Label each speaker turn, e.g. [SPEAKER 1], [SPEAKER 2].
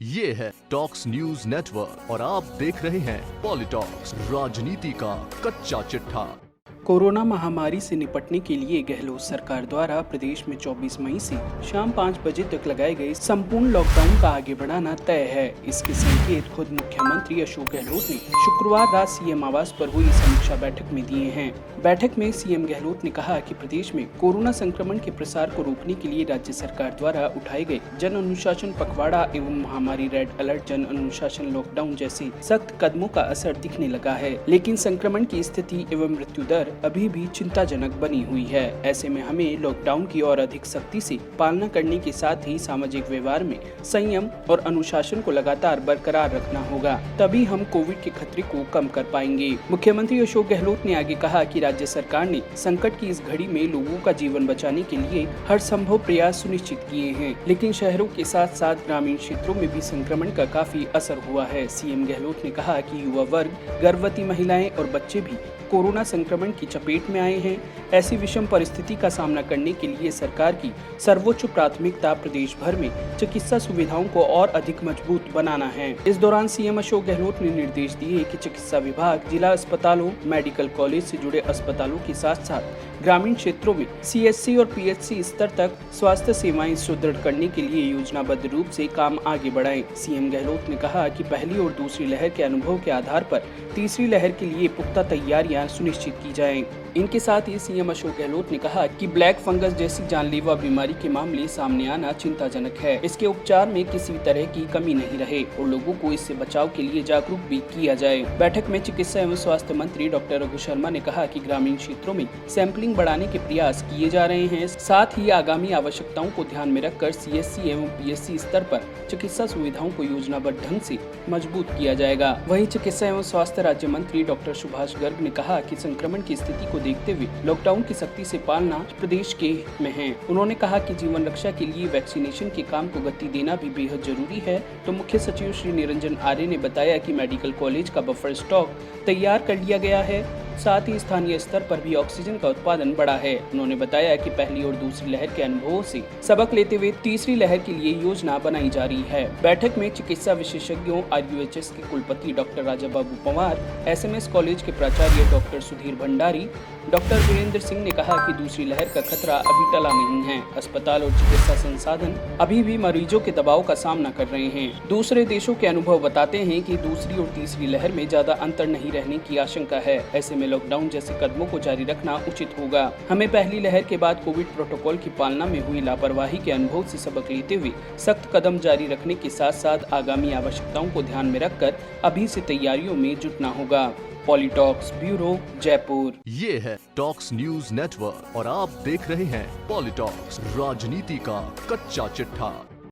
[SPEAKER 1] ये है talks news network और आप देख रहे हैं पॉलिटॉक्स, राजनीति का कच्चा चिट्ठा।
[SPEAKER 2] कोरोना महामारी से निपटने के लिए गहलोत सरकार द्वारा प्रदेश में 24 मई से शाम 5 बजे तक लगाए गए संपूर्ण लॉकडाउन का आगे बढ़ाना तय है। इसके संकेत खुद मुख्यमंत्री अशोक गहलोत ने शुक्रवार रात सीएम आवास पर हुई समीक्षा बैठक में दिए हैं। बैठक में सीएम गहलोत ने कहा कि प्रदेश में कोरोना संक्रमण के प्रसार को रोकने के लिए राज्य सरकार द्वारा उठाए गए जन अनुशासन पखवाड़ा एवं महामारी रेड अलर्ट, जन अनुशासन लॉकडाउन जैसे सख्त कदमों का असर दिखने लगा है, लेकिन संक्रमण की स्थिति एवं मृत्यु दर अभी भी चिंताजनक बनी हुई है। ऐसे में हमें लॉकडाउन की और अधिक सख्ती से पालना करने के साथ ही सामाजिक व्यवहार में संयम और अनुशासन को लगातार बरकरार रखना होगा, तभी हम कोविड के खतरे को कम कर पाएंगे। मुख्यमंत्री अशोक गहलोत ने आगे कहा कि राज्य सरकार ने संकट की इस घड़ी में लोगों का जीवन बचाने के लिए हर संभव प्रयास सुनिश्चित किए हैं, लेकिन शहरों के साथ साथ ग्रामीण क्षेत्रों में भी संक्रमण का काफी असर हुआ है। सीएम गहलोत ने कहा कि युवा वर्ग, गर्भवती महिलाएं और बच्चे भी कोरोना संक्रमण की चपेट में आए हैं। ऐसी विषम परिस्थिति का सामना करने के लिए सरकार की सर्वोच्च प्राथमिकता प्रदेश भर में चिकित्सा सुविधाओं को और अधिक मजबूत बनाना है। इस दौरान सीएम अशोक गहलोत ने निर्देश दिए कि चिकित्सा विभाग जिला अस्पतालों, मेडिकल कॉलेज से जुड़े अस्पतालों के साथ साथ ग्रामीण क्षेत्रों में सीएचसी और पीएचसी स्तर तक स्वास्थ्य सेवाएं सुदृढ़ करने के लिए योजनाबद्ध रूप से काम आगे बढ़ाएं। सीएम गहलोत ने कहा कि पहली और दूसरी लहर के अनुभव के आधार पर तीसरी लहर के लिए पुख्ता तैयारियां सुनिश्चित की जाएं। इनके साथ ही सीएम अशोक गहलोत ने कहा कि ब्लैक फंगस जैसी जानलेवा बीमारी के मामले सामने आना चिंताजनक है। इसके उपचार में किसी तरह की कमी नहीं रहे और लोगों को इससे बचाव के लिए जागरूक भी किया जाए। बैठक में चिकित्सा एवं स्वास्थ्य मंत्री डॉक्टर रघु शर्मा ने कहा कि ग्रामीण क्षेत्रों में सैंपलिंग बढ़ाने के प्रयास किए जा रहे हैं। साथ ही आगामी आवश्यकताओं को ध्यान में रखकर सीएचसी एवं पीएचसी स्तर पर चिकित्सा सुविधाओं को योजनाबद्ध ढंग से मजबूत किया जाएगा। वहीं चिकित्सा एवं स्वास्थ्य राज्य मंत्री डॉक्टर सुभाष गर्ग ने कहा कि संक्रमण की स्थिति को देखते हुए लॉकडाउन की सख्ती से पालना प्रदेश के हित में है। उन्होंने कहा कि जीवन रक्षा के लिए वैक्सीनेशन के काम को गति देना भी बेहद जरूरी है। तो मुख्य सचिव श्री निरंजन आर्य ने बताया कि मेडिकल कॉलेज का बफर स्टॉक तैयार कर लिया गया है, साथ ही स्थानीय स्तर पर भी ऑक्सीजन का उत्पादन बढ़ा है। उन्होंने बताया कि पहली और दूसरी लहर के अनुभवों से सबक लेते हुए तीसरी लहर के लिए योजना बनाई जा रही है। बैठक में चिकित्सा विशेषज्ञों, आरयूएचएस के कुलपति doctor Raja Babu Pawar, SMS college के प्राचार्य डॉक्टर सुधीर भंडारी, डॉक्टर वीरेंद्र सिंह ने कहा कि दूसरी लहर का खतरा अभी टला नहीं है। अस्पताल और चिकित्सा संसाधन अभी भी मरीजों के दबाव का सामना कर रहे हैं। दूसरे देशों के अनुभव बताते हैं कि दूसरी और तीसरी लहर में ज्यादा अंतर नहीं रहने की आशंका है। ऐसे में लॉकडाउन जैसे कदमों को जारी रखना उचित होगा। हमें पहली लहर के बाद कोविड प्रोटोकॉल की पालना में हुई लापरवाही के अनुभव से सबक लेते हुए सख्त कदम जारी रखने के साथ साथ आगामी आवश्यकताओं को ध्यान में रखकर अभी से तैयारियों में जुटना होगा। पॉलिटॉक्स ब्यूरो, जयपुर।
[SPEAKER 1] ये है टॉक्स न्यूज नेटवर्क और आप देख रहे हैं पॉलिटॉक्स, राजनीति का कच्चा चिट्ठा।